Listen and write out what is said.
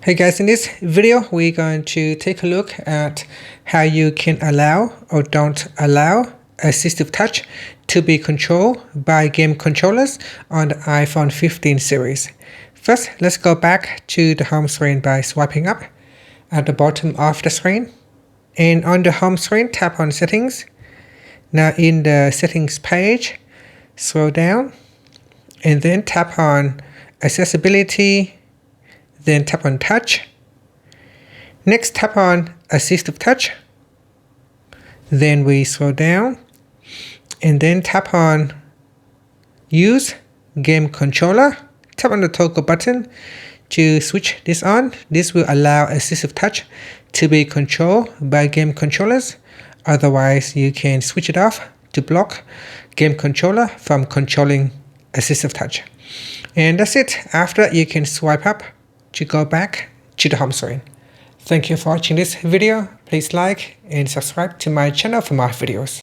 Hey guys, in this video we're going to take a look at how you can allow or don't allow AssistiveTouch to be controlled by game controllers on the iPhone 15 series. First, let's go back to the home screen by swiping up at the bottom of the screen. And on the home screen, tap on Settings. Now in the Settings page, scroll down and then tap on Accessibility. Then tap on Touch. Next, tap on AssistiveTouch. Then we scroll down and then tap on Use Game Controller. Tap on the toggle button to switch this on. This will allow AssistiveTouch to be controlled by game controllers. Otherwise, you can switch it off to block game controller from controlling AssistiveTouch. And that's it. After that, you can swipe up to go back to the home screen. Thank you for watching this video. Please like and subscribe to my channel for more videos.